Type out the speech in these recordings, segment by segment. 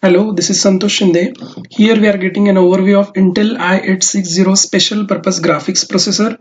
Hello, this is Santosh Shinde. Here we are getting an overview of Intel i860 special purpose graphics processor.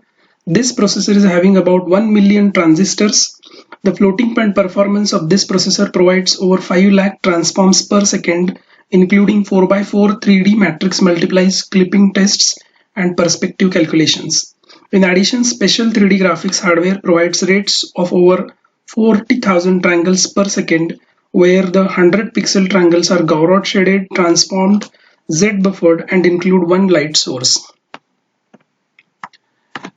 This processor is having about 1 million transistors. The floating point performance of this processor provides over 5 lakh transforms per second, including 4x4 3D matrix multiplies, clipping tests, and perspective calculations. In addition, special 3D graphics hardware provides rates of over 40,000 triangles per second, where the 100 pixel triangles are Gouraud shaded, transformed, Z buffered, and include one light source.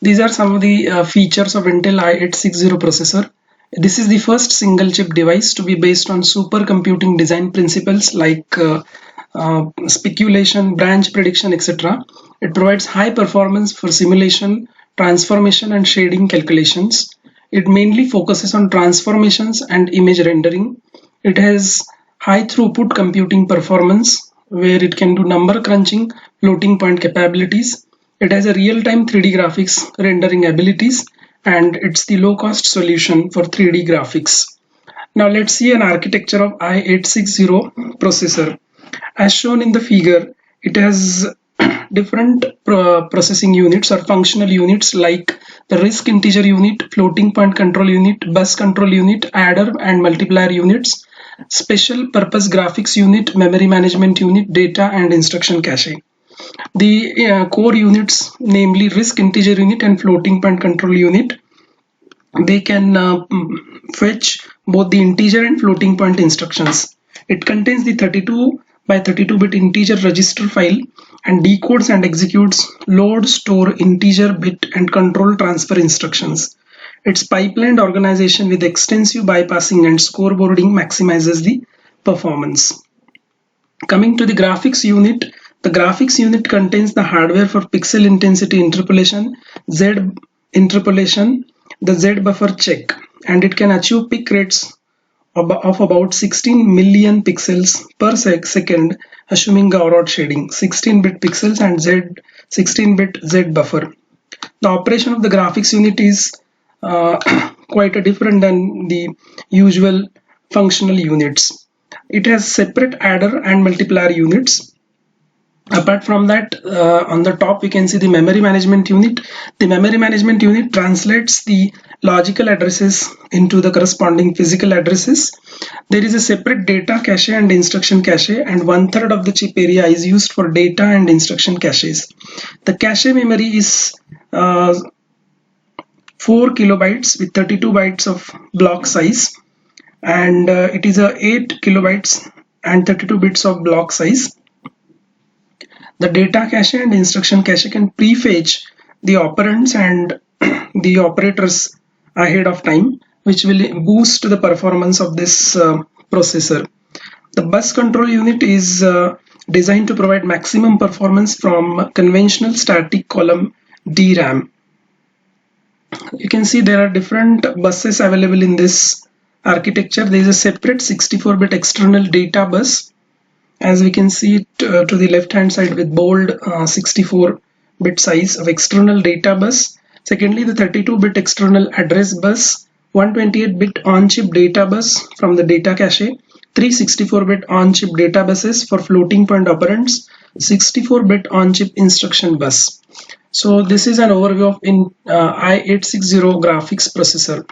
These are some of the features of Intel i860 processor. This is the first single chip device to be based on supercomputing design principles like speculation, branch prediction, etc. It provides high performance for simulation, transformation, and shading calculations. It mainly focuses on transformations and image rendering. It has high throughput computing performance where it can do number crunching, floating point capabilities. It has a real-time 3D graphics rendering abilities, and it's the low-cost solution for 3D graphics. Now let's see an architecture of i860 processor. As shown in the figure, it has different processing units or functional units like the RISC integer unit, floating point control unit, bus control unit, adder and multiplier units, special purpose graphics unit, memory management unit, data and instruction cache. The core units, namely RISC integer unit and floating point control unit, they can fetch both the integer and floating point instructions. It contains the 32 by 32-bit integer register file and decodes and executes load, store, integer, bit, and control transfer instructions. Its pipelined organization with extensive bypassing and scoreboarding maximizes the performance. Coming to the graphics unit, the graphics unit contains the hardware for pixel intensity interpolation, Z interpolation, the Z buffer check, and it can achieve peak rates of about 16 million pixels per second, assuming Gouraud shading, 16-bit pixels and 16-bit Z buffer. The operation of the graphics unit is quite different than the usual functional units. It has separate adder and multiplier units. Apart from that, on the top we can see the memory management unit. The memory management unit translates the logical addresses into the corresponding physical addresses. There is a separate data cache and instruction cache, and 1/3 of the chip area is used for data and instruction caches. The cache memory is 4 kilobytes with 32 bytes of block size, and it is a 8 kilobytes and 32 bits of block size. The data cache and instruction cache can prefetch the operands and the operators ahead of time, which will boost the performance of this processor. The bus control unit is designed to provide maximum performance from conventional static column DRAM. You can see there are different buses available in this architecture. There is a separate 64-bit external data bus, as we can see it to the left hand side with bold 64-bit size of external data bus. Secondly, the 32-bit external address bus, 128-bit on-chip data bus from the data cache, 364-bit on-chip data buses for floating point operands, 64-bit on-chip instruction bus. So this is an overview of i860 graphics processor.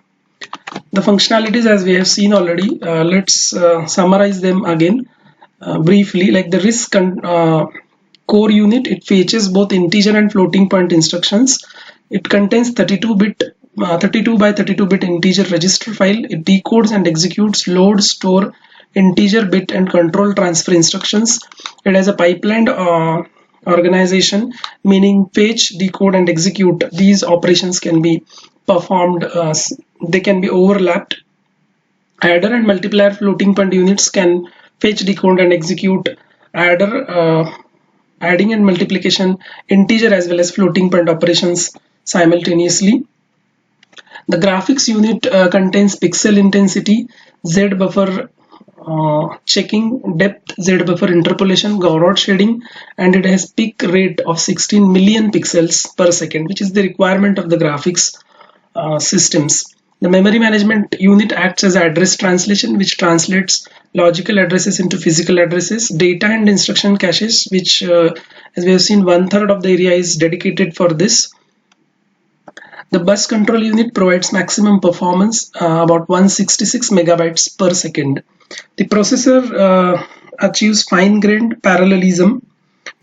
The functionalities, as we have seen already, let's summarize them again. Briefly, like the RISC core unit, it fetches both integer and floating point instructions. It contains 32 by 32-bit integer register file. It decodes and executes load, store, integer, bit, and control transfer instructions. It has a pipelined organization, meaning fetch, decode, and execute. These operations can be performed, they can be overlapped. Adder and multiplier floating point units can fetch, decode, and execute adder, adding and multiplication, integer as well as floating point operations simultaneously. The graphics unit contains pixel intensity, Z buffer checking, depth, Z buffer interpolation, Gouraud shading, and it has peak rate of 16 million pixels per second, which is the requirement of the graphics systems. The memory management unit acts as address translation, which translates logical addresses into physical addresses. Data and instruction caches, which as we have seen, 1/3 of the area is dedicated for this. The bus control unit provides maximum performance, about 166 megabytes per second. The processor achieves fine-grained parallelism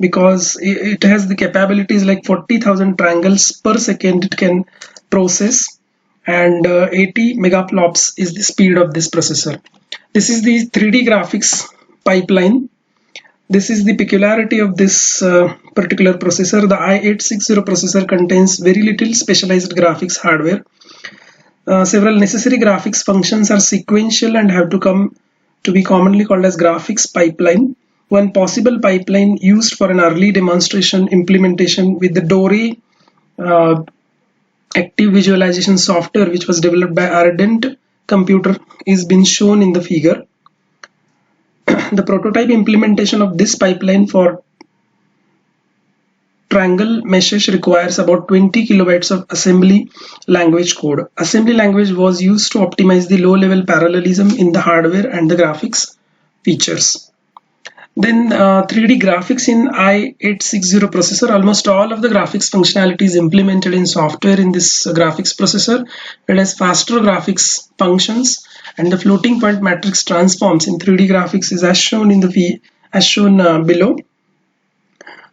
because it has the capabilities like 40,000 triangles per second it can process, and 80 megaflops is the speed of this processor. This is the 3D graphics pipeline. This is the peculiarity of this particular processor. The i860 processor contains very little specialized graphics hardware. Several necessary graphics functions are sequential and have to be commonly called as graphics pipeline. One possible pipeline used for an early demonstration implementation with the Dore active visualization software, which was developed by Ardent Computer, is been shown in the figure. The prototype implementation of this pipeline for triangle meshes requires about 20 kilobytes of assembly language code. Assembly language was used to optimize the low-level parallelism in the hardware and the graphics features. Then 3D graphics in i860 processor. Almost all of the graphics functionality is implemented in software in this graphics processor. It has faster graphics functions, and the floating point matrix transforms in 3D graphics is as shown in the below.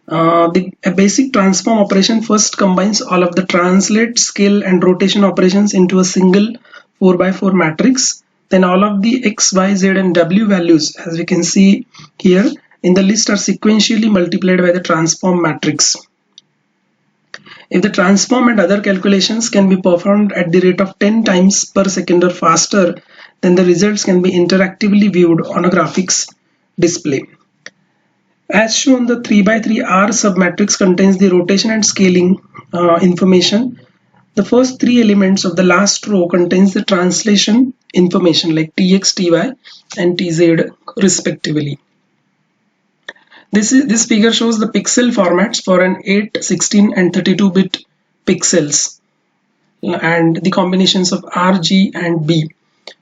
A basic transform operation first combines all of the translate, scale, and rotation operations into a single 4x4 matrix. Then all of the x, y, z, and w values, as we can see here in the list, are sequentially multiplied by the transform matrix. If the transform and other calculations can be performed at the rate of 10 times per second or faster, then the results can be interactively viewed on a graphics display. As shown, the 3x3 R submatrix contains the rotation and scaling information. The first three elements of the last row contains the translation information like tx, ty, and tz respectively. This figure shows the pixel formats for an 8, 16, and 32-bit pixels and the combinations of R, G, and B.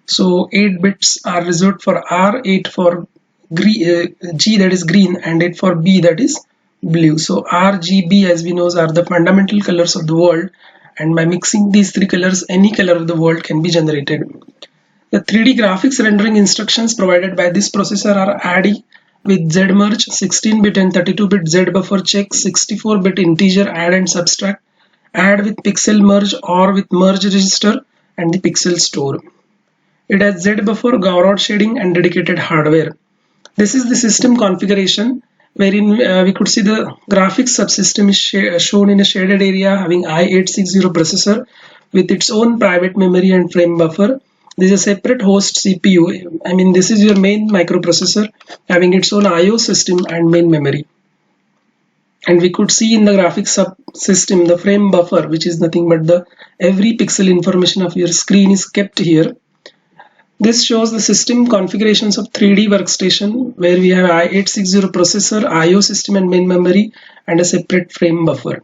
So 8 bits are reserved for R, 8 for G, that is green, and 8 for B, that is blue. So R, G, B, as we know, are the fundamental colors of the world, and by mixing these three colors, any color of the world can be generated. The 3D graphics rendering instructions provided by this processor are ADDI with ZMerge, 16-bit and 32-bit ZBuffer check, 64-bit integer add and subtract, add with pixel merge or with merge register, and the pixel store. It has ZBuffer, Gouraud shading, and dedicated hardware. This is the system configuration, wherein we could see the graphics subsystem is shown in a shaded area having i860 processor with its own private memory and frame buffer. This is a separate host CPU. I mean, this is your main microprocessor having its own IO system and main memory. And we could see in the graphics subsystem the frame buffer, which is nothing but the every pixel information of your screen is kept here. This shows the system configurations of 3D workstation, where we have i860 processor, IO system and main memory, and a separate frame buffer.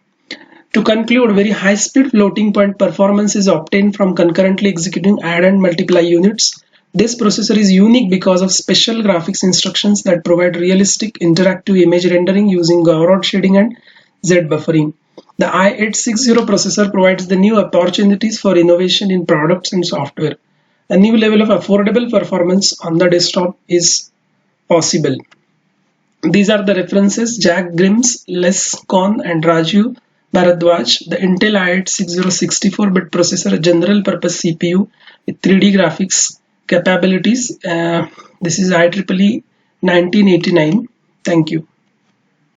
To conclude, very high-speed floating point performance is obtained from concurrently executing add and multiply units. This processor is unique because of special graphics instructions that provide realistic interactive image rendering using Gouraud shading and Z buffering. The i860 processor provides the new opportunities for innovation in products and software. A new level of affordable performance on the desktop is possible. These are the references: Jack Grimes, Les Kohn, and Rajiv Bharadwaj. The Intel i860 64-bit processor, a general purpose CPU with 3D graphics capabilities. This is IEEE 1989. Thank you.